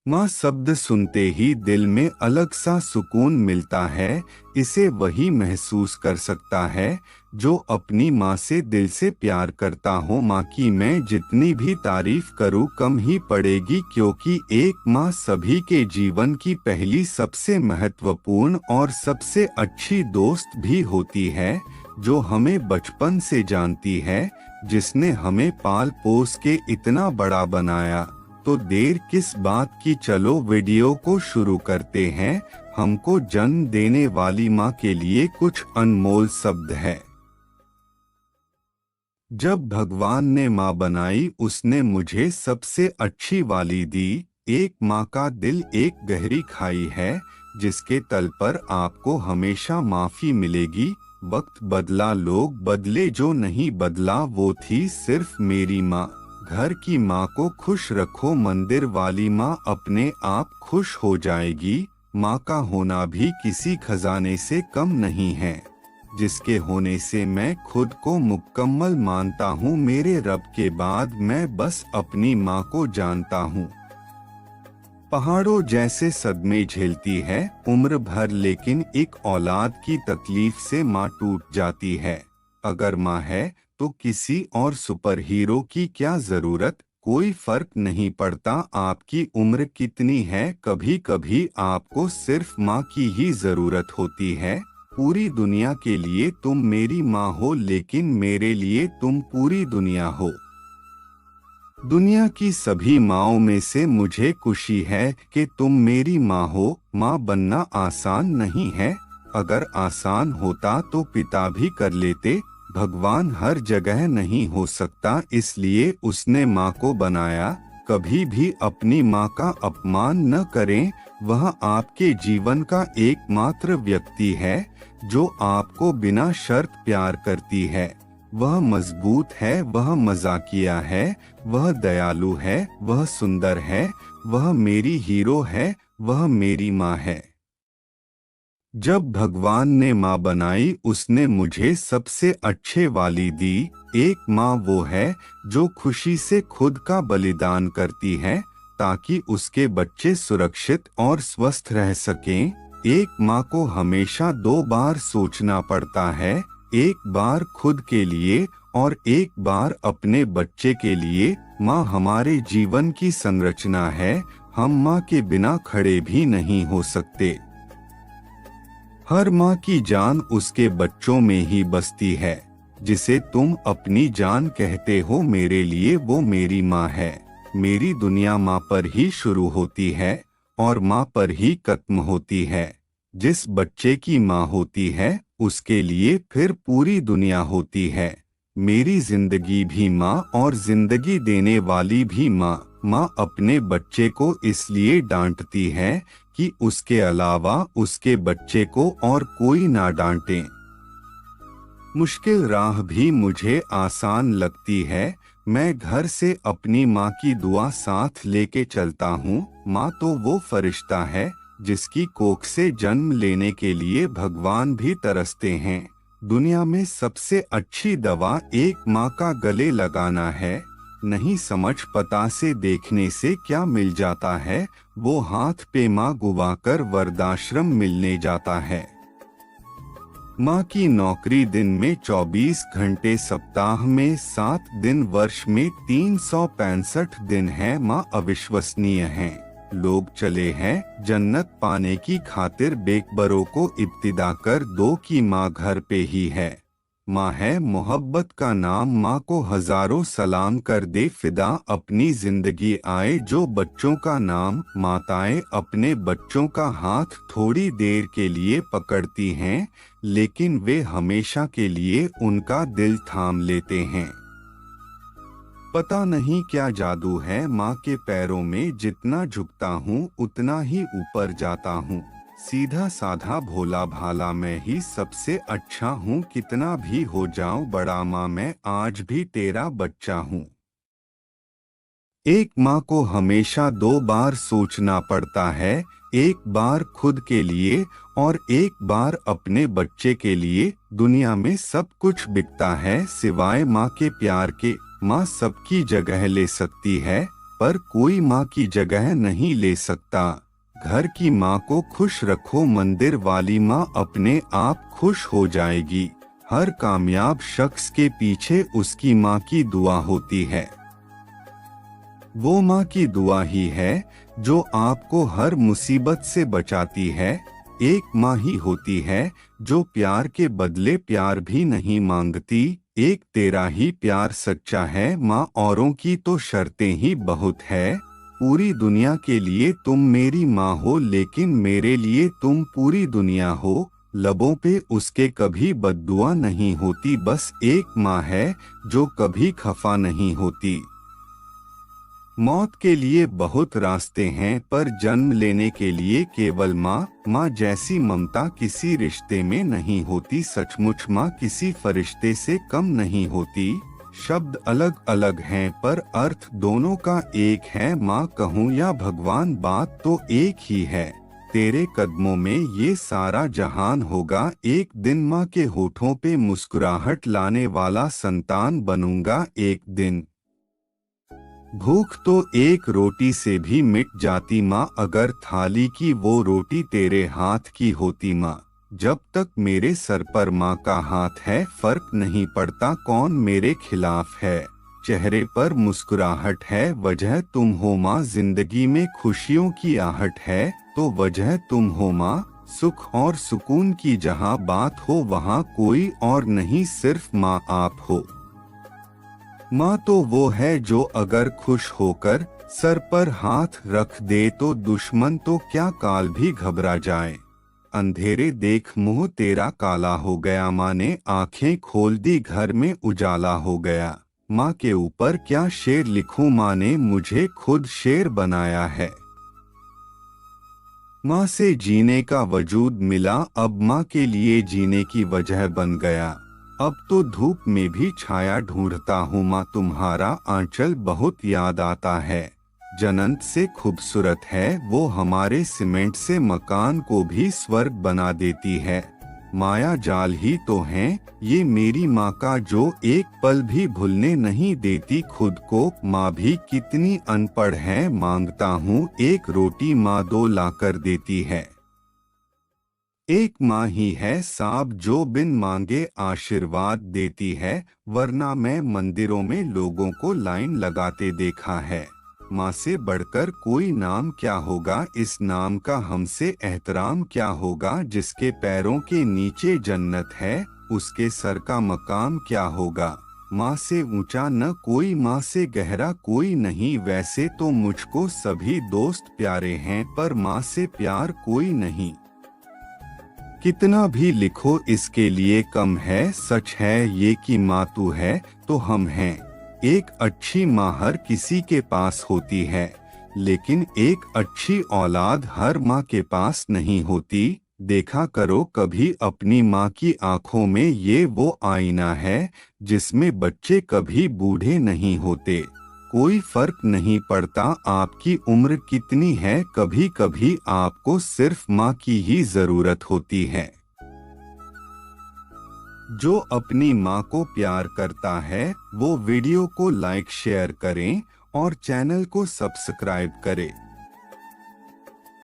माँ शब्द सुनते ही दिल में अलग सा सुकून मिलता है। इसे वही महसूस कर सकता है जो अपनी माँ से दिल से प्यार करता हो। माँ की मैं जितनी भी तारीफ करूँ कम ही पड़ेगी, क्योंकि एक माँ सभी के जीवन की पहली, सबसे महत्वपूर्ण और सबसे अच्छी दोस्त भी होती है, जो हमें बचपन से जानती है, जिसने हमें पाल पोस के इतना बड़ा बनाया। तो देर किस बात की, चलो वीडियो को शुरू करते हैं। हमको जन्म देने वाली माँ के लिए कुछ अनमोल शब्द है। जब भगवान ने माँ बनाई उसने मुझे सबसे अच्छी वाली दी। एक माँ का दिल एक गहरी खाई है, जिसके तल पर आपको हमेशा माफी मिलेगी। वक्त बदला, लोग बदले, जो नहीं बदला वो थी सिर्फ मेरी माँ। घर की माँ को खुश रखो, मंदिर वाली माँ अपने आप खुश हो जाएगी। माँ का होना भी किसी खजाने से कम नहीं है, जिसके होने से मैं खुद को मुकम्मल मानता हूँ। मेरे रब के बाद मैं बस अपनी माँ को जानता हूँ। पहाड़ों जैसे सदमे झेलती है उम्र भर, लेकिन एक औलाद की तकलीफ से माँ टूट जाती है। अगर माँ है तो किसी और सुपर हीरो की क्या जरूरत, कोई फर्क नहीं पड़ता आपकी उम्र कितनी है। कभी कभी आपको सिर्फ माँ की ही जरूरत होती है। पूरी दुनिया के लिए तुम मेरी माँ हो, लेकिन मेरे लिए तुम पूरी दुनिया हो। दुनिया की सभी माँओं में से मुझे खुशी है कि तुम मेरी माँ हो। माँ बनना आसान नहीं है, अगर आसान होता तो पिता भी कर लेते। भगवान हर जगह नहीं हो सकता, इसलिए उसने माँ को बनाया। कभी भी अपनी माँ का अपमान न करें, वह आपके जीवन का एकमात्र व्यक्ति है जो आपको बिना शर्त प्यार करती है। वह मजबूत है, वह मजाकिया है, वह दयालु है, वह सुंदर है, वह मेरी हीरो है, वह मेरी माँ है। जब भगवान ने माँ बनाई उसने मुझे सबसे अच्छे वाली दी। एक माँ वो है जो खुशी से खुद का बलिदान करती है ताकि उसके बच्चे सुरक्षित और स्वस्थ रह सकें। एक माँ को हमेशा दो बार सोचना पड़ता है, एक बार खुद के लिए और एक बार अपने बच्चे के लिए। माँ हमारे जीवन की संरचना है, हम माँ के बिना खड़े भी नहीं हो सकते। हर माँ की जान उसके बच्चों में ही बसती है। जिसे तुम अपनी जान कहते हो, मेरे लिए वो मेरी माँ है। मेरी दुनिया माँ पर ही शुरू होती है और माँ पर ही खत्म होती है। जिस बच्चे की माँ होती है उसके लिए फिर पूरी दुनिया होती है। मेरी जिंदगी भी माँ और जिंदगी देने वाली भी माँ। माँ अपने बच्चे को इसलिए डांटती है कि उसके अलावा उसके बच्चे को और कोई ना डांटे। मुश्किल राह भी मुझे आसान लगती है। मैं घर से अपनी माँ की दुआ साथ लेके चलता हूँ। माँ तो वो फरिश्ता है जिसकी कोख से जन्म लेने के लिए भगवान भी तरसते हैं। दुनिया में सबसे अच्छी दवा एक माँ का गले लगाना है। नहीं समझ पता से देखने से क्या मिल जाता है, वो हाथ पे माँ गुवाकर वृद्धाश्रम मिलने जाता है। माँ की नौकरी दिन में 24 घंटे, सप्ताह में 7 दिन, वर्ष में 365 दिन है। माँ अविश्वसनीय है। लोग चले हैं जन्नत पाने की खातिर, बेकबरों को इब्तिदा कर दो कि माँ घर पे ही है। माँ है मोहब्बत का नाम, माँ को हजारों सलाम कर दे फिदा अपनी जिंदगी आए। जो बच्चों का नाम, माताएं अपने बच्चों का हाथ थोड़ी देर के लिए पकड़ती हैं, लेकिन वे हमेशा के लिए उनका दिल थाम लेते हैं। पता नहीं क्या जादू है माँ के पैरों में, जितना झुकता हूँ उतना ही ऊपर जाता हूँ। सीधा साधा भोला भाला मैं ही सबसे अच्छा हूँ, कितना भी हो जाऊं बड़ा माँ मैं आज भी तेरा बच्चा हूँ। एक माँ को हमेशा दो बार सोचना पड़ता है, एक बार खुद के लिए और एक बार अपने बच्चे के लिए। दुनिया में सब कुछ बिकता है सिवाय माँ के प्यार के। माँ सबकी जगह ले सकती है, पर कोई माँ की जगह नहीं ले सकता। घर की माँ को खुश रखो, मंदिर वाली माँ अपने आप खुश हो जाएगी। हर कामयाब शख्स के पीछे उसकी माँ की दुआ होती है। वो माँ की दुआ ही है जो आपको हर मुसीबत से बचाती है। एक माँ ही होती है जो प्यार के बदले प्यार भी नहीं मांगती। एक तेरा ही प्यार सच्चा है माँ, औरों की तो शर्तें ही बहुत है। पूरी दुनिया के लिए तुम मेरी माँ हो, लेकिन मेरे लिए तुम पूरी दुनिया हो। लबों पे उसके कभी बद्दुआ नहीं होती, बस एक माँ है जो कभी खफा नहीं होती। मौत के लिए बहुत रास्ते हैं, पर जन्म लेने के लिए केवल माँ जैसी ममता किसी रिश्ते में नहीं होती। सचमुच माँ किसी फरिश्ते से कम नहीं होती। शब्द अलग अलग हैं पर अर्थ दोनों का एक है। माँ कहूँ या भगवान, बात तो एक ही है। तेरे कदमों में ये सारा जहान होगा। एक दिन माँ के होठों पे मुस्कुराहट लाने वाला संतान बनूंगा एक दिन। भूख तो एक रोटी से भी मिट जाती माँ, अगर थाली की वो रोटी तेरे हाथ की होती माँ। जब तक मेरे सर पर माँ का हाथ है, फर्क नहीं पड़ता कौन मेरे खिलाफ है। चेहरे पर मुस्कुराहट है, वजह तुम हो माँ। जिंदगी में खुशियों की आहट है तो वजह तुम हो माँ। सुख और सुकून की जहाँ बात हो, वहाँ कोई और नहीं, सिर्फ माँ आप हो। माँ तो वो है जो अगर खुश होकर सर पर हाथ रख दे तो दुश्मन तो क्या काल भी घबरा जाए। अंधेरे देख मुंह तेरा काला हो गया, माँ ने आंखें खोल दी घर में उजाला हो गया। माँ के ऊपर क्या शेर लिखूं, माँ ने मुझे खुद शेर बनाया है। माँ से जीने का वजूद मिला, अब माँ के लिए जीने की वजह बन गया। अब तो धूप में भी छाया ढूंढता हूँ माँ, तुम्हारा आंचल बहुत याद आता है। जन्नत से खूबसूरत है वो, हमारे सीमेंट से मकान को भी स्वर्ग बना देती है। माया जाल ही तो है ये मेरी माँ का, जो एक पल भी भूलने नहीं देती खुद को। माँ भी कितनी अनपढ़ है, मांगता हूँ एक रोटी माँ दो लाकर देती है। एक माँ ही है साब जो बिन मांगे आशीर्वाद देती है, वरना मैं मंदिरों में लोगों को लाइन लगाते देखा है। माँ से बढ़कर कोई नाम क्या होगा, इस नाम का हमसे एहतराम क्या होगा। जिसके पैरों के नीचे जन्नत है उसके सर का मकाम क्या होगा। माँ से ऊंचा न कोई, माँ से गहरा कोई नहीं। वैसे तो मुझको सभी दोस्त प्यारे हैं, पर माँ से प्यार कोई नहीं। कितना भी लिखो इसके लिए कम है, सच है ये कि माँ तू है तो हम हैं। एक अच्छी माँ हर किसी के पास होती है, लेकिन एक अच्छी औलाद हर माँ के पास नहीं होती। देखा करो कभी अपनी माँ की आंखों में, ये वो आईना है जिसमें बच्चे कभी बूढ़े नहीं होते। कोई फर्क नहीं पड़ता आपकी उम्र कितनी है, कभी कभी आपको सिर्फ माँ की ही जरूरत होती है। जो अपनी माँ को प्यार करता है वो वीडियो को लाइक शेयर करें और चैनल को सब्सक्राइब करें।